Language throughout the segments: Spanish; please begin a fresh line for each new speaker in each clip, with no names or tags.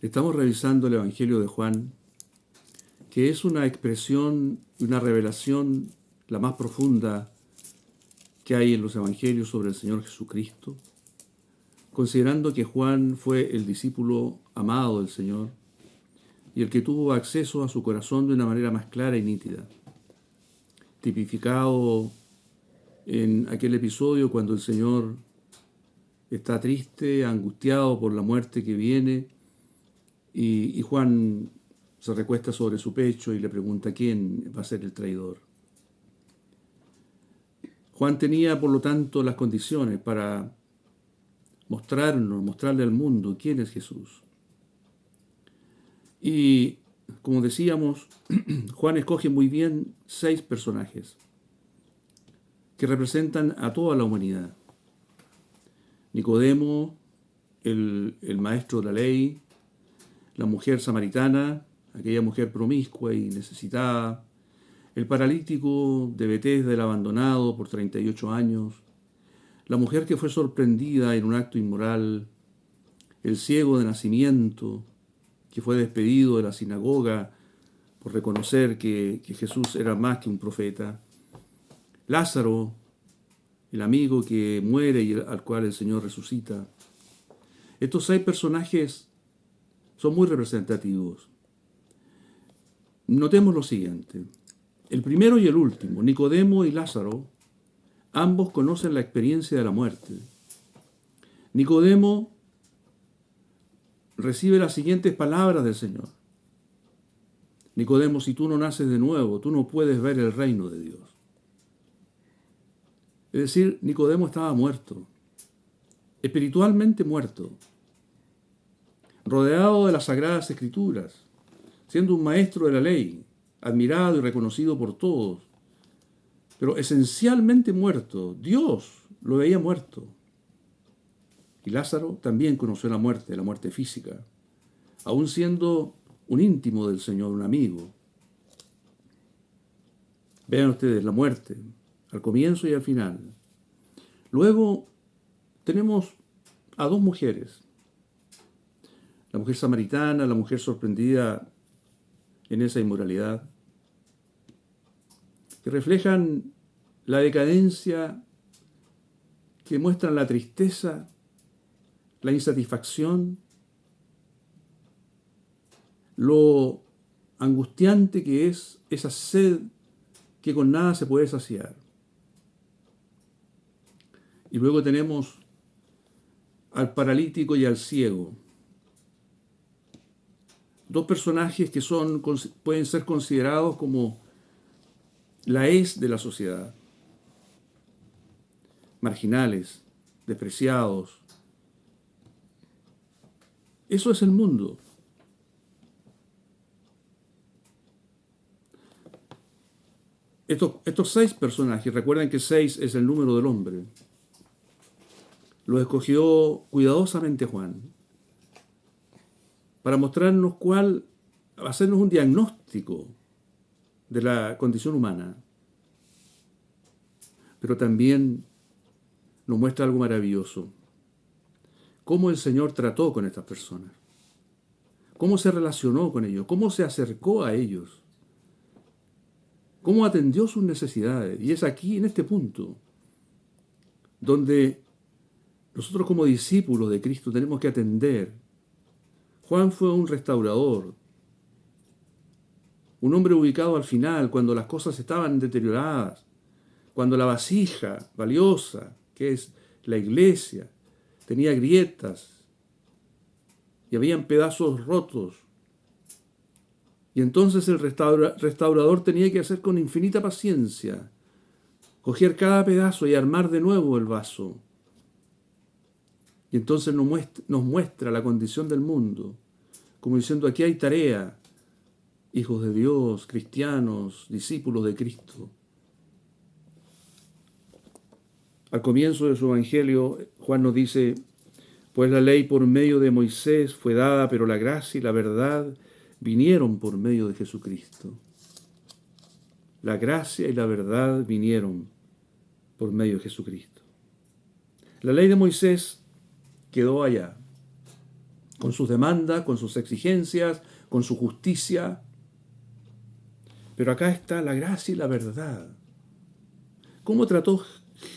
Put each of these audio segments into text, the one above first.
Estamos revisando el Evangelio de Juan, que es una expresión y una revelación la más profunda que hay en los Evangelios sobre el Señor Jesucristo, considerando que Juan fue el discípulo amado del Señor y el que tuvo acceso a su corazón de una manera más clara y nítida, tipificado en aquel episodio cuando el Señor está triste, angustiado por la muerte que viene, y Juan se recuesta sobre su pecho y le pregunta quién va a ser el traidor. Juan tenía, por lo tanto, las condiciones para mostrarle al mundo quién es Jesús. Y, como decíamos, Juan escoge muy bien 6 personajes que representan a toda la humanidad. Nicodemo, el maestro de la ley, la mujer samaritana, aquella mujer promiscua y necesitada, el paralítico de Betesda, el abandonado por 38 años, la mujer que fue sorprendida en un acto inmoral, el ciego de nacimiento, que fue despedido de la sinagoga por reconocer que Jesús era más que un profeta, Lázaro, el amigo que muere y al cual el Señor resucita. Estos 6 personajes son muy representativos. Notemos lo siguiente. El primero y el último, Nicodemo y Lázaro, ambos conocen la experiencia de la muerte. Nicodemo recibe las siguientes palabras del Señor. Nicodemo, si tú no naces de nuevo, tú no puedes ver el reino de Dios. Es decir, Nicodemo estaba muerto, espiritualmente muerto, rodeado de las Sagradas Escrituras, siendo un maestro de la ley, admirado y reconocido por todos, pero esencialmente muerto. Dios lo veía muerto. Y Lázaro también conoció la muerte física, aún siendo un íntimo del Señor, un amigo. Vean ustedes la muerte, al comienzo y al final. Luego tenemos a 2 mujeres. La mujer samaritana, la mujer sorprendida en esa inmoralidad, que reflejan la decadencia, que muestran la tristeza, la insatisfacción, lo angustiante que es esa sed que con nada se puede saciar. Y luego tenemos al paralítico y al ciego. 2 personajes que pueden ser considerados como la hez de la sociedad. Marginales, despreciados. Eso es el mundo. Estos 6 personajes, recuerden que 6 es el número del hombre, los escogió cuidadosamente Juan para mostrarnos hacernos un diagnóstico de la condición humana. Pero también nos muestra algo maravilloso. Cómo el Señor trató con estas personas. Cómo se relacionó con ellos. Cómo se acercó a ellos. Cómo atendió sus necesidades. Y es aquí, en este punto, donde nosotros como discípulos de Cristo tenemos que atender. Juan fue un restaurador, un hombre ubicado al final, cuando las cosas estaban deterioradas, cuando la vasija valiosa, que es la iglesia, tenía grietas y habían pedazos rotos. Y entonces el restaurador tenía que hacer con infinita paciencia, coger cada pedazo y armar de nuevo el vaso. Y entonces nos muestra la condición del mundo, como diciendo, aquí hay tarea, hijos de Dios, cristianos, discípulos de Cristo. Al comienzo de su evangelio, Juan nos dice, pues la ley por medio de Moisés fue dada, pero la gracia y la verdad vinieron por medio de Jesucristo. La gracia y la verdad vinieron por medio de Jesucristo. La ley de Moisés quedó allá. con sus demandas, con sus exigencias, con su justicia. Pero acá está la gracia y la verdad. ¿Cómo trató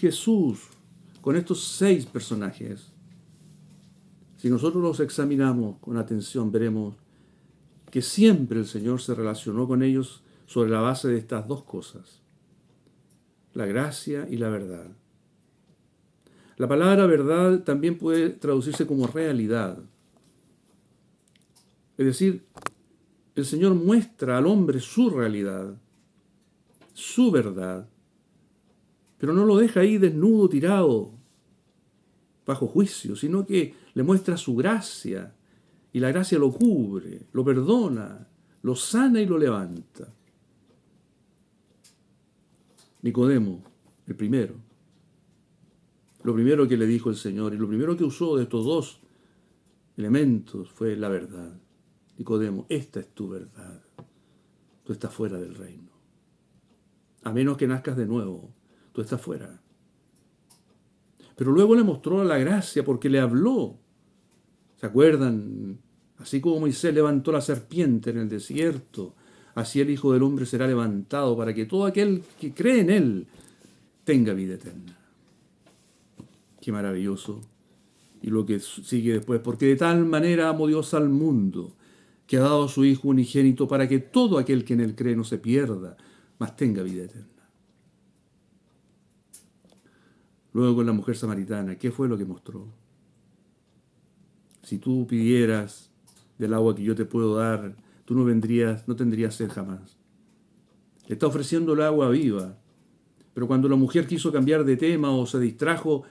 Jesús con estos 6 personajes? Si nosotros los examinamos con atención, veremos que siempre el Señor se relacionó con ellos sobre la base de estas 2 cosas, la gracia y la verdad. La palabra verdad también puede traducirse como realidad. Es decir, el Señor muestra al hombre su realidad, su verdad, pero no lo deja ahí desnudo, tirado, bajo juicio, sino que le muestra su gracia, y la gracia lo cubre, lo perdona, lo sana y lo levanta. Nicodemo, el primero. Lo primero que le dijo el Señor y lo primero que usó de estos 2 elementos fue la verdad. Nicodemo, esta es tu verdad. Tú estás fuera del reino. A menos que nazcas de nuevo, tú estás fuera. Pero luego le mostró la gracia porque le habló. ¿Se acuerdan? Así como Moisés levantó la serpiente en el desierto, así el Hijo del Hombre será levantado para que todo aquel que cree en Él tenga vida eterna. Qué maravilloso. Y lo que sigue después, porque de tal manera amó Dios al mundo, que ha dado a su Hijo unigénito para que todo aquel que en Él cree no se pierda, mas tenga vida eterna. Luego con la mujer samaritana, ¿qué fue lo que mostró? Si tú pidieras del agua que yo te puedo dar, tú no tendrías sed jamás. Le está ofreciendo el agua viva. Pero cuando la mujer quiso cambiar de tema o se distrajo,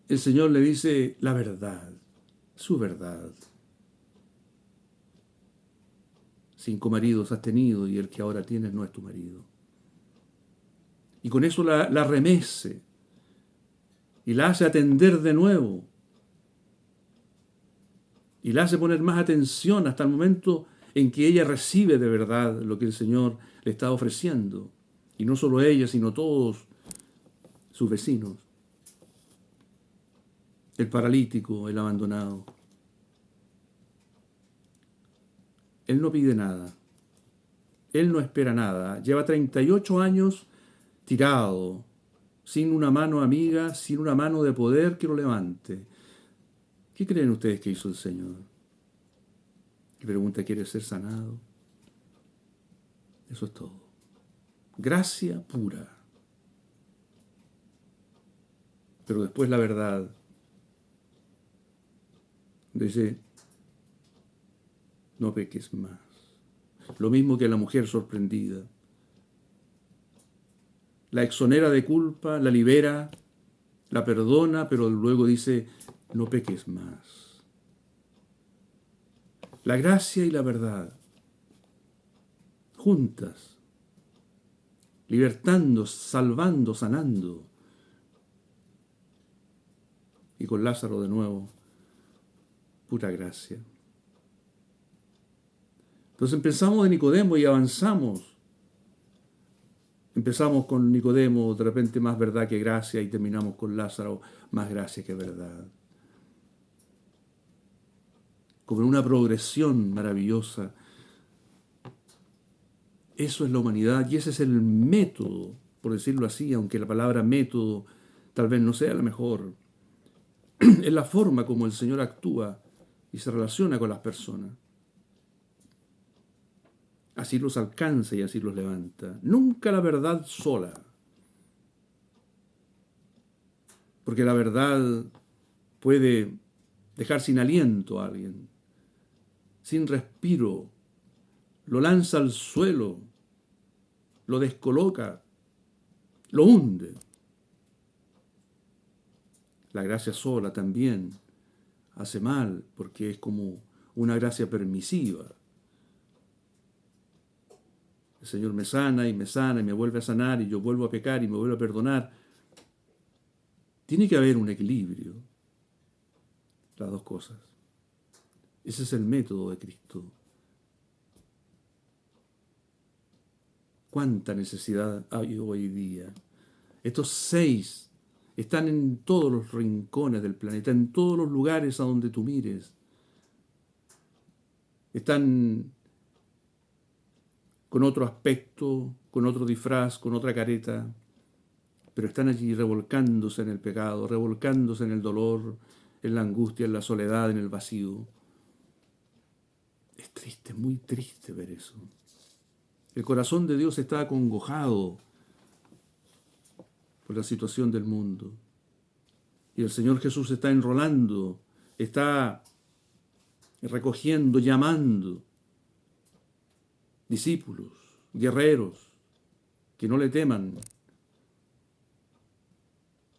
el Señor le dice la verdad, su verdad. 5 maridos has tenido y el que ahora tienes no es tu marido. Y con eso la remece y la hace atender de nuevo. Y la hace poner más atención hasta el momento en que ella recibe de verdad lo que el Señor le está ofreciendo. Y no solo ella, sino todos sus vecinos. El paralítico, el abandonado. Él no pide nada. Él no espera nada. Lleva 38 años tirado, sin una mano amiga, sin una mano de poder que lo levante. ¿Qué creen ustedes que hizo el Señor? Le pregunta, ¿quiere ser sanado? Eso es todo. Gracia pura. Pero después la verdad. Dice, no peques más. Lo mismo que la mujer sorprendida. La exonera de culpa, la libera, la perdona, pero luego dice, no peques más. La gracia y la verdad, juntas, libertando, salvando, sanando. Y con Lázaro de nuevo, pura gracia. Entonces empezamos de Nicodemo y avanzamos. Empezamos con Nicodemo, de repente más verdad que gracia, y terminamos con Lázaro, más gracia que verdad. Como en una progresión maravillosa. Eso es la humanidad y ese es el método, por decirlo así, aunque la palabra método tal vez no sea la mejor. Es la forma como el Señor actúa y se relaciona con las personas. Así los alcanza y así los levanta. Nunca la verdad sola. Porque la verdad puede dejar sin aliento a alguien, sin respiro. Lo lanza al suelo, lo descoloca, lo hunde. La gracia sola también hace mal porque es como una gracia permisiva. El Señor me sana y me vuelve a sanar y yo vuelvo a pecar y me vuelve a perdonar. Tiene que haber un equilibrio, las 2 cosas. Ese es el método de Cristo. ¿Cuánta necesidad hay hoy día? Estos 6 están en todos los rincones del planeta, en todos los lugares a donde tú mires. están con otro aspecto, con otro disfraz, con otra careta, pero están allí revolcándose en el pecado, revolcándose en el dolor, en la angustia, en la soledad, en el vacío. Es triste, muy triste ver eso. El corazón de Dios está acongojado por la situación del mundo. Y el Señor Jesús está enrolando, está recogiendo, llamando discípulos, guerreros, que no le teman,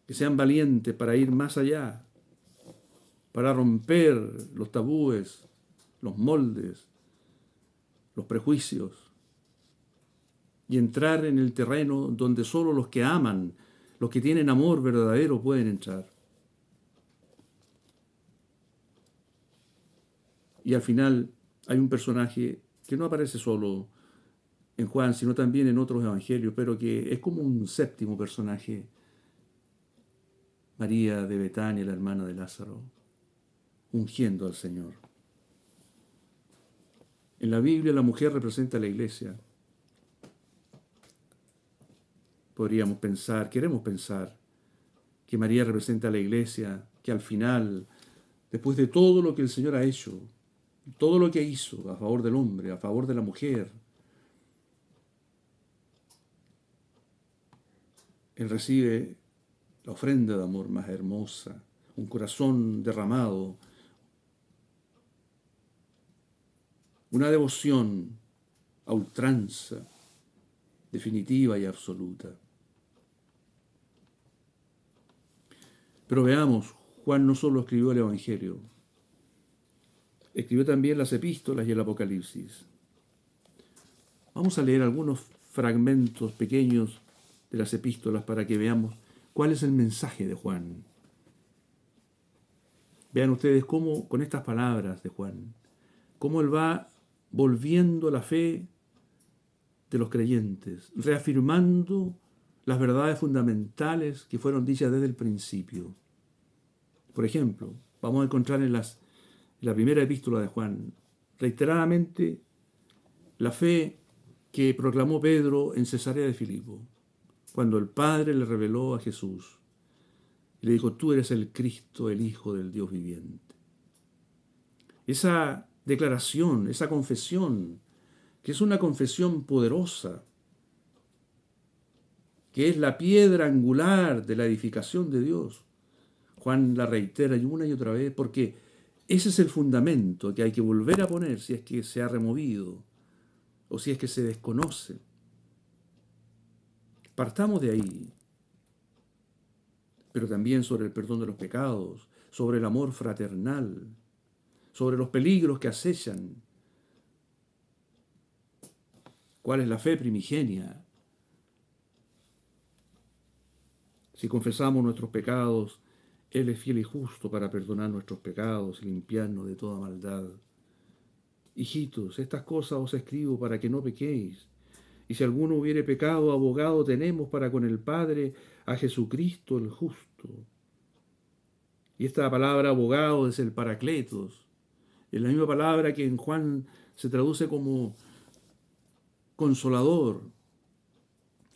que sean valientes para ir más allá, para romper los tabúes, los moldes, los prejuicios y entrar en el terreno donde solo los que aman, los que tienen amor verdadero pueden entrar. Y al final hay un personaje que no aparece solo en Juan, sino también en otros evangelios, pero que es como un séptimo personaje, María de Betania, la hermana de Lázaro, ungiendo al Señor. En la Biblia la mujer representa a la iglesia. Podríamos pensar, queremos pensar, que María representa a la iglesia, que al final, después de todo lo que el Señor ha hecho, todo lo que hizo a favor del hombre, a favor de la mujer, Él recibe la ofrenda de amor más hermosa, un corazón derramado, una devoción a ultranza, definitiva y absoluta. Pero veamos, Juan no solo escribió el Evangelio, escribió también las epístolas y el Apocalipsis. Vamos a leer algunos fragmentos pequeños de las epístolas para que veamos cuál es el mensaje de Juan. Vean ustedes cómo, con estas palabras de Juan, cómo él va volviendo la fe de los creyentes, reafirmando las verdades fundamentales que fueron dichas desde el principio. Por ejemplo, vamos a encontrar en la primera epístola de Juan, reiteradamente, la fe que proclamó Pedro en Cesarea de Filipo, cuando el Padre le reveló a Jesús. Le dijo, tú eres el Cristo, el Hijo del Dios viviente. Esa declaración, esa confesión, que es una confesión poderosa, que es la piedra angular de la edificación de Dios. Juan la reitera una y otra vez porque ese es el fundamento que hay que volver a poner si es que se ha removido o si es que se desconoce. Partamos de ahí, pero también sobre el perdón de los pecados, sobre el amor fraternal, sobre los peligros que acechan. ¿Cuál es la fe primigenia? Si confesamos nuestros pecados, Él es fiel y justo para perdonar nuestros pecados y limpiarnos de toda maldad. Hijitos, estas cosas os escribo para que no pequéis. Y si alguno hubiere pecado, abogado tenemos para con el Padre a Jesucristo el justo. Y esta palabra abogado es el paracletos. Es la misma palabra que en Juan se traduce como consolador.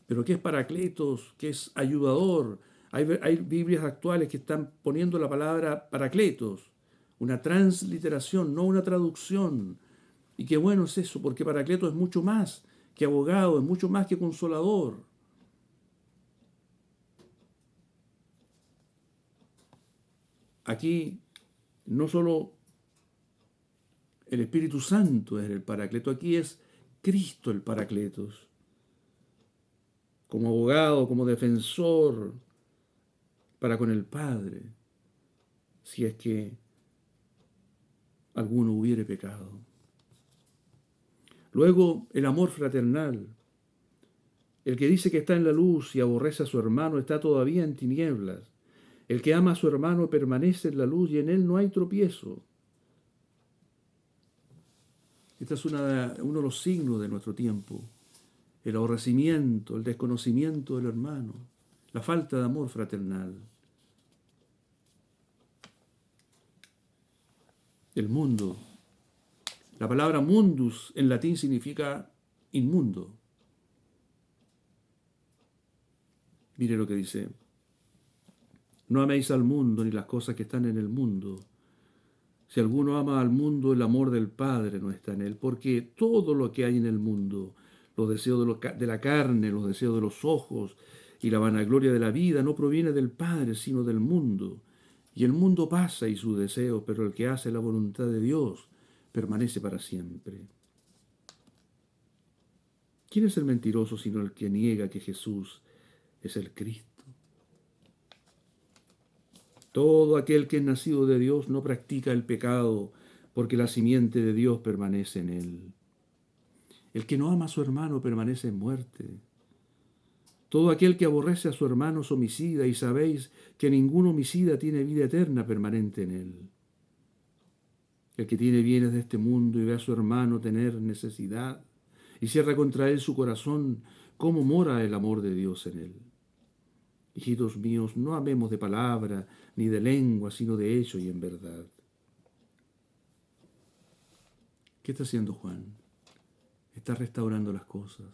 Pero ¿qué es paracletos? ¿Qué es ayudador? Hay Biblias actuales que están poniendo la palabra paracletos, una transliteración, no una traducción. Y qué bueno es eso, porque paracletos es mucho más que abogado, es mucho más que consolador. Aquí no solo el Espíritu Santo es el paracleto, aquí es Cristo el paracletos. Como abogado, como defensor para con el Padre, si es que alguno hubiere pecado. Luego, el amor fraternal. El que dice que está en la luz y aborrece a su hermano está todavía en tinieblas. El que ama a su hermano permanece en la luz y en él no hay tropiezo. Este es uno de los signos de nuestro tiempo. El aborrecimiento, el desconocimiento del hermano, la falta de amor fraternal. El mundo La palabra mundus en latín significa inmundo. Mire lo que dice. No améis al mundo ni las cosas que están en el mundo. Si alguno ama al mundo, el amor del Padre no está en él, porque todo lo que hay en el mundo, los deseos de la carne, los deseos de los ojos y la vanagloria de la vida, no proviene del Padre, sino del mundo. Y el mundo pasa y sus deseos, pero el que hace la voluntad de Dios permanece para siempre. ¿Quién es el mentiroso sino el que niega que Jesús es el Cristo? Todo aquel que es nacido de Dios no practica el pecado, porque la simiente de Dios permanece en él. El que no ama a su hermano permanece en muerte. Todo aquel que aborrece a su hermano es homicida, y sabéis que ningún homicida tiene vida eterna permanente en él. El que tiene bienes de este mundo y ve a su hermano tener necesidad, y cierra contra él su corazón, ¿cómo mora el amor de Dios en él? Hijitos míos, no amemos de palabra ni de lengua, sino de hecho y en verdad. ¿Qué está haciendo Juan? Está restaurando las cosas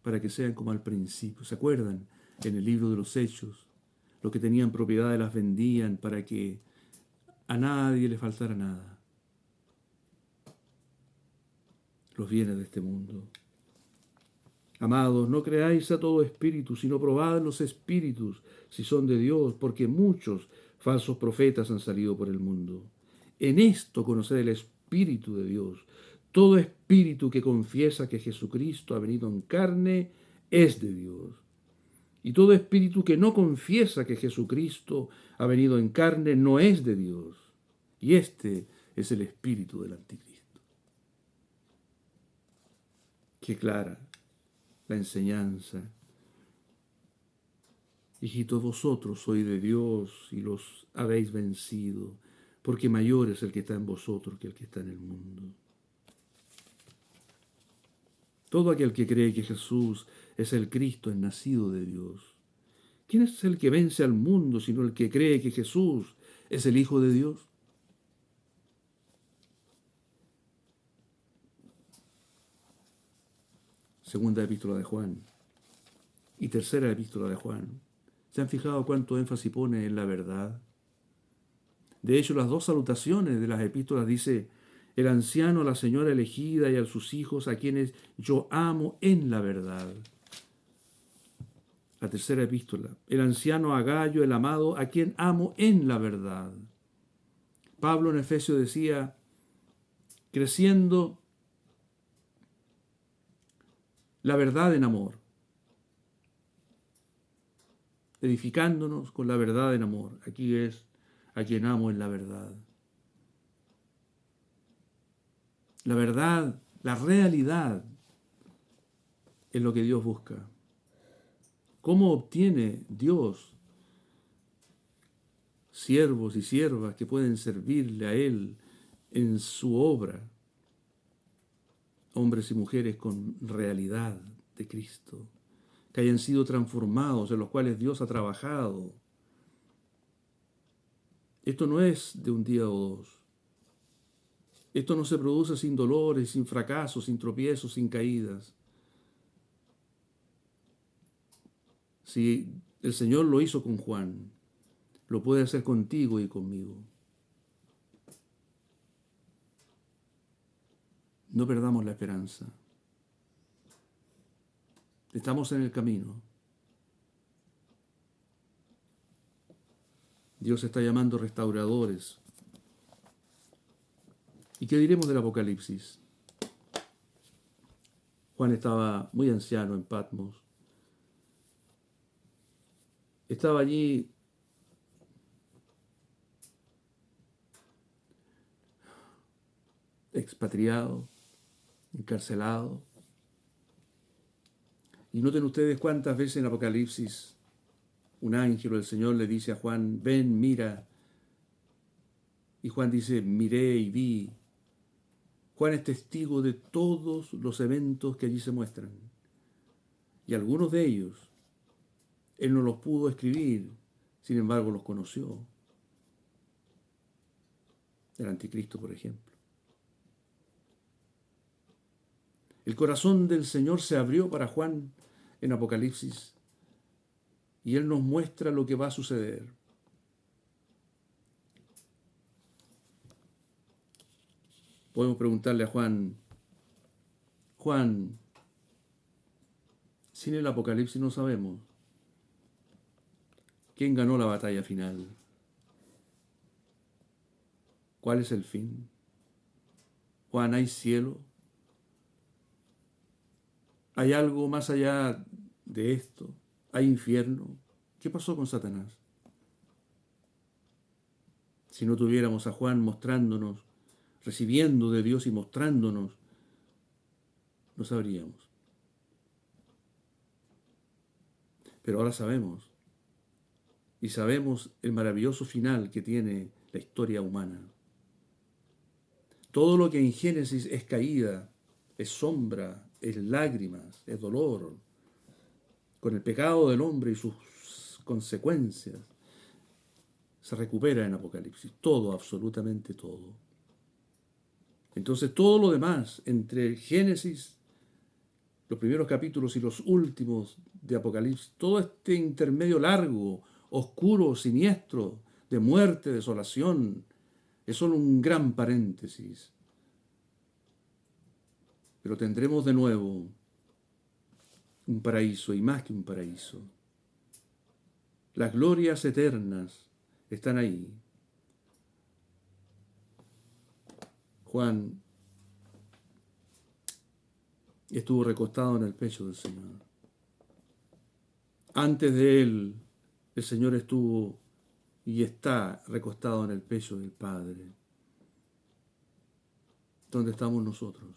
para que sean como al principio. ¿Se acuerdan? En el libro de los Hechos, los que tenían propiedades las vendían para que a nadie le faltara nada. Los bienes de este mundo. Amados, no creáis a todo espíritu, sino probad los espíritus si son de Dios, porque muchos falsos profetas han salido por el mundo. En esto conoced el Espíritu de Dios. Todo espíritu que confiesa que Jesucristo ha venido en carne es de Dios. Y todo espíritu que no confiesa que Jesucristo ha venido en carne no es de Dios. Y este es el espíritu del anticristo. Qué clara la enseñanza. Hijitos, vosotros sois de Dios y los habéis vencido, porque mayor es el que está en vosotros que el que está en el mundo. Todo aquel que cree que Jesús es el Cristo es nacido de Dios. ¿Quién es el que vence al mundo sino el que cree que Jesús es el Hijo de Dios? Segunda epístola de Juan y tercera epístola de Juan. ¿Se han fijado cuánto énfasis pone en la verdad? De hecho, las dos salutaciones de las epístolas dice: el anciano a la señora elegida y a sus hijos, a quienes yo amo en la verdad. La tercera epístola: el anciano a Gayo, el amado, a quien amo en la verdad. Pablo en Efesios decía: creciendo la verdad en amor, edificándonos con la verdad en amor. Aquí es a quien amo en la verdad. La verdad, la realidad es lo que Dios busca. ¿Cómo obtiene Dios siervos y siervas que pueden servirle a Él en su obra? Hombres y mujeres con realidad de Cristo, que hayan sido transformados, en los cuales Dios ha trabajado. Esto no es de un día o dos. Esto no se produce sin dolores, sin fracasos, sin tropiezos, sin caídas. Si el Señor lo hizo con Juan, lo puede hacer contigo y conmigo. No perdamos la esperanza. Estamos en el camino. Dios está llamando restauradores. ¿Y qué diremos del Apocalipsis? Juan estaba muy anciano en Patmos. Estaba allí expatriado, encarcelado. Y noten ustedes cuántas veces en Apocalipsis un ángel del Señor le dice a Juan: ven, mira. Y Juan dice: miré y vi. Juan es testigo de todos los eventos que allí se muestran. Y algunos de ellos él no los pudo escribir, sin embargo los conoció. El anticristo, por ejemplo. El corazón del Señor se abrió para Juan en Apocalipsis y Él nos muestra lo que va a suceder. Podemos preguntarle a Juan, Juan, sin el Apocalipsis no sabemos quién ganó la batalla final. ¿Cuál es el fin? Juan, ¿hay cielo? ¿Hay algo más allá de esto? ¿Hay infierno? ¿Qué pasó con Satanás? Si no tuviéramos a Juan mostrándonos, recibiendo de Dios y mostrándonos, no sabríamos. Pero ahora sabemos. Y sabemos el maravilloso final que tiene la historia humana. Todo lo que en Génesis es caída, es sombra, es lágrimas, es dolor, con el pecado del hombre y sus consecuencias, se recupera en Apocalipsis. Todo, absolutamente todo. Entonces todo lo demás, entre el Génesis, los primeros capítulos y los últimos de Apocalipsis, todo este intermedio largo, oscuro, siniestro, de muerte, desolación, es solo un gran paréntesis. Pero tendremos de nuevo un paraíso y más que un paraíso. Las glorias eternas están ahí. Juan estuvo recostado en el pecho del Señor. Antes de él, el Señor estuvo y está recostado en el pecho del Padre. ¿Dónde estamos nosotros?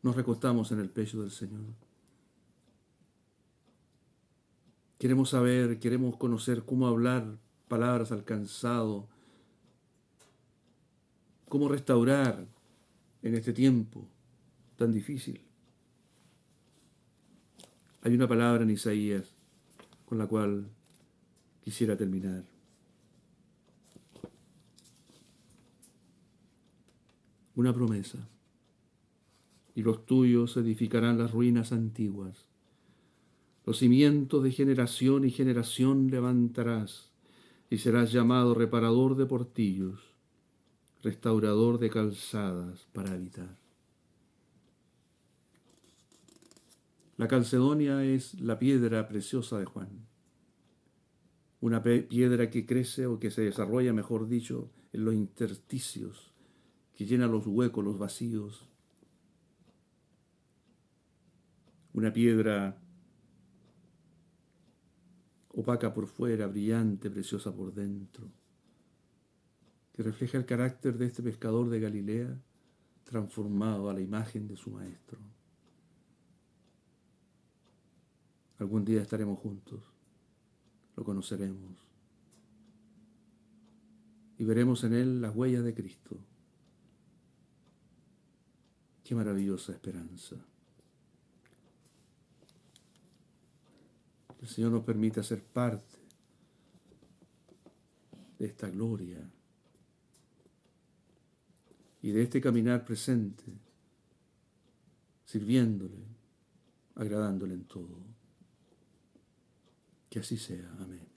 Nos recostamos en el pecho del Señor. Queremos saber, queremos conocer cómo hablar palabras al cansado, cómo restaurar en este tiempo tan difícil. Hay una palabra en Isaías con la cual quisiera terminar. Una promesa. Y los tuyos edificarán las ruinas antiguas. Los cimientos de generación y generación levantarás, y serás llamado reparador de portillos, restaurador de calzadas para habitar. La calcedonia es la piedra preciosa de Juan. Una piedra que crece o que se desarrolla, mejor dicho, en los intersticios, que llena los huecos, los vacíos. Una piedra opaca por fuera, brillante, preciosa por dentro, que refleja el carácter de este pescador de Galilea, transformado a la imagen de su maestro. Algún día estaremos juntos, lo conoceremos y veremos en él las huellas de Cristo. Qué maravillosa esperanza. El Señor nos permite ser parte de esta gloria y de este caminar presente, sirviéndole, agradándole en todo. Que así sea. Amén.